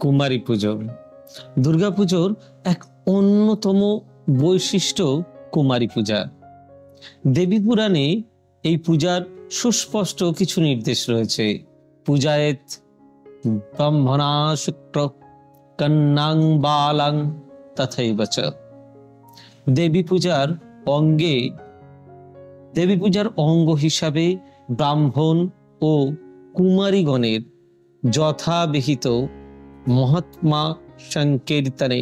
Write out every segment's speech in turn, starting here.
কুমারী পুজো। দুর্গাপুজোর এক অন্যতম বৈশিষ্ট্য কুমারী পূজা। দেবী পুরাণে এই পূজার সুস্পষ্ট কিছু নির্দেশ রয়েছে। পূজায়েত ব্রহ্মণা শুক্র কন্যাং বালাং তথৈব চ। দেবী পূজার অঙ্গ হিসাবে ব্রাহ্মণ ও কুমারীগণের যথাবিহিত মহাত্মা সংকীর্তনে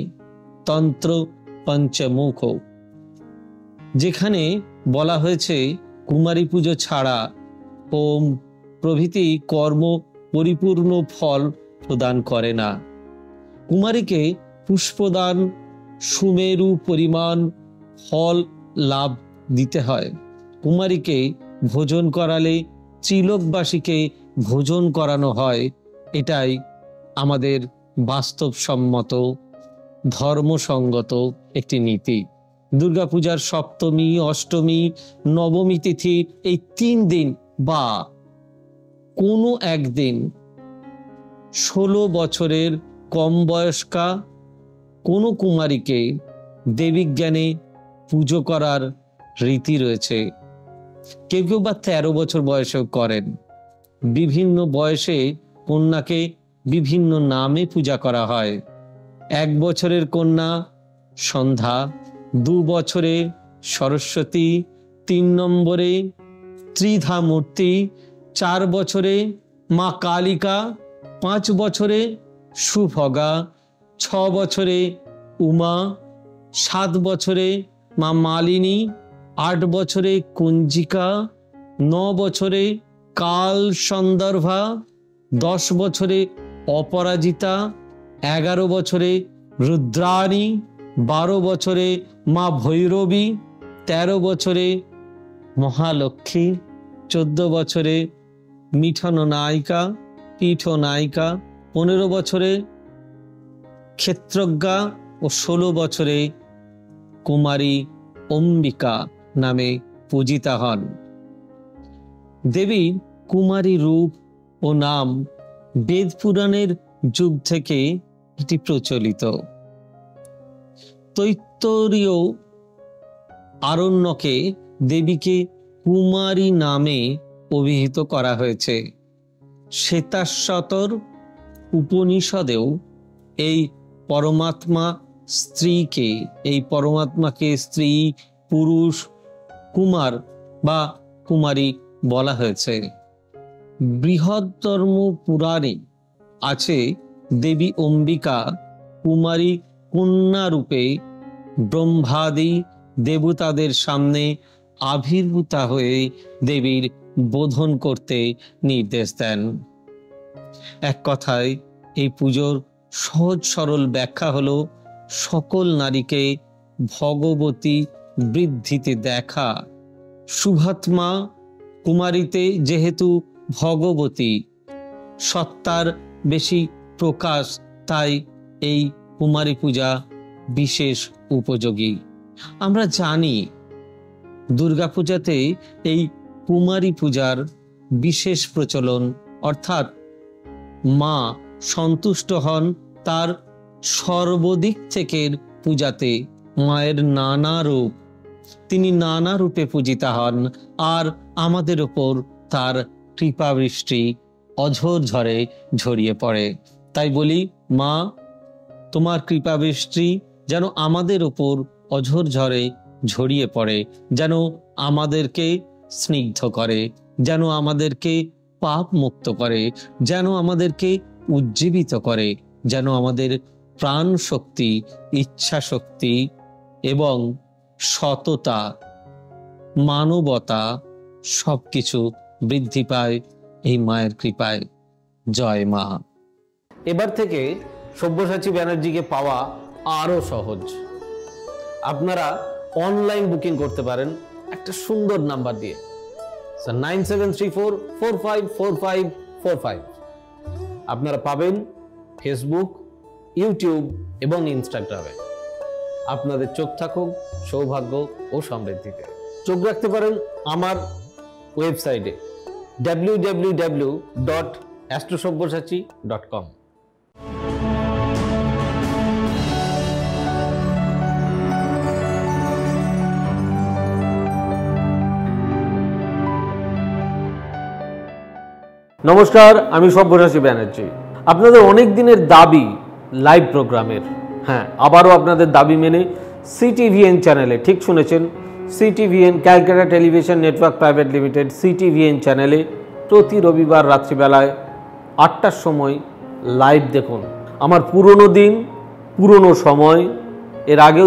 তন্ত্র পঞ্চমুখ, যেখানে বলা হয়েছে কুমারী পুজো ছাড়া হোম প্রভৃতি কর্ম পরিপূর্ণ ফল প্রদান করে না। কুমারীকে পুষ্পদান সুমেরু পরিমাণ ফল লাভ দিতে হয়। কুমারীকে ভোজন করালে ত্রিলোকবাসীকে ভোজন করানো হয়। এটাই আমাদের বাস্তবসম্মত ধর্মসঙ্গত একটি নীতি। দুর্গাপূজার সপ্তমী, অষ্টমী, নবমী তিথি এই 3 দিন বা কোনো একদিন 16 বছরের কম বয়স্কা কোনো কুমারীকে দেবীজ্ঞানে পুজো করার রীতি রয়েছে। কেউ কেউ বা 13 বছর বয়সেও করেন। বিভিন্ন বয়সে কন্যাকে বিভিন্ন নামে পূজা করা হয়। 1 বছরের কন্যা সন্ধ্যা, 2 বছরে সরস্বতী, 3 নম্বরে ত্রিধা মূর্তি, 4 বছরে মা কালিকা, 5 বছরে সুভগা, 6 বছরে উমা, 7 বছরে মা মালিনী, 8 বছরে কুঞ্জিকা, 9 বছরে কাল সন্দর্ভা, 10 বছরে অপরাজিতা, 11 বছরে রুদ্রাণী, 12 বছরে মা ভৈরবী, 13 বছরে মহালক্ষ্মী, 14 বছরে মিঠন নায়িকা, পীঠ নায়িকা, 15 বছরে ক্ষেত্রজ্ঞা ও 16 বছরে কুমারী অম্বিকা নামে পূজিতা হন। দেবীর কুমারী রূপ ও নাম বেদ পুরাণের যুগ থেকে এটি প্রচলিত। তৈত্তরীয় আরণ্যকে দেবীকে কুমারী নামে অভিহিত করা হয়েছে। শ্বেতাশ্বতর উপনিষদেও এই পরমাত্মাকে স্ত্রী, পুরুষ, কুমার বা কুমারী বলা হয়েছে। বৃহত্তম পুরাণে আছে দেবী অম্বিকা কুমারী কন্যা রূপে ব্রহ্মাদি দেবতাদের সামনে আবির্ভূতা হয়ে দেবীর বোধন করতে নির্দেশ দেন। এক কথায় এই পুজোর সহজ সরল ব্যাখ্যা হলো সকল নারীকে ভগবতী বৃদ্ধিতে দেখা। শুভাত্মা কুমারীতে যেহেতু ভগবতী সত্তার বেশি প্রকাশ, তাই এই কুমারী পূজা বিশেষ উপযোগী। আমরা জানি দুর্গাপূজাতে এই কুমারী পূজার বিশেষ প্রচলন, অর্থাৎ মা সন্তুষ্ট হন তার সর্বদিক থেকে পূজাতে। মায়ের নানা রূপ, তিনি নানা রূপে পূজিতা হন, আর আমাদের ওপর তার কৃপাবৃষ্টি অঝোর ঝরে ঝরিয়ে পড়ে। তাই বলি, মা তোমার কৃপাবৃষ্টি যেন আমাদের ওপর অঝোর ঝরে ঝরিয়ে পড়ে, যেন আমাদেরকে স্নিগ্ধ করে, যেন আমাদেরকে পাপ মুক্ত করে, যেন আমাদেরকে উজ্জীবিত করে, যেন আমাদের প্রাণ শক্তি, ইচ্ছা শক্তি এবং সততা, মানবতা সবকিছু বৃদ্ধি পায় এই মায়ের কৃপায়। জয় মা। এবার থেকে সব্যসাচী ব্যানার্জিকে পাওয়া আরো সহজ। আপনারা অনলাইন বুকিং করতে পারেন একটা সুন্দর নাম্বার দিয়ে, 9734454545। আপনারা পাবেন ফেসবুক, ইউটিউব এবং ইনস্টাগ্রামে। আপনাদের চোখ থাকুক সৌভাগ্য ও সমৃদ্ধিতে। চোখ রাখতে পারেন আমার ওয়েবসাইটে www.astrosabbyasachi.com। নমস্কার, আমি সব্যসাচী ব্যানার্জি। আপনাদের অনেক দিনের দাবি লাইভ প্রোগ্রামের, হ্যাঁ আবারও আপনাদের দাবি মেনে সিটিভিএন চ্যানেলে, ঠিক শুনেছেন, CTVN Calcutta television network private limited CTVN চ্যানেলে প্রতি রবিবার রাত্রিবেলায় 8টার সময় লাইভ দেখুন। আমার পুরনো দিন, পুরনো সময়, এর আগেও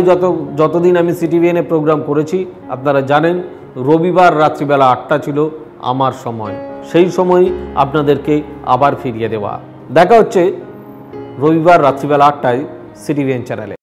যতদিন আমি সিটিভিএনে প্রোগ্রাম করেছি আপনারা জানেন রবিবার রাত্রিবেলা 8টা ছিল আমার সময়। সেই সময় আপনাদেরকে আবার ফিরিয়ে দেওয়া। দেখা হচ্ছে রবিবার রাত্রিবেলা 8টায় সিটিভিএন চ্যানেলে।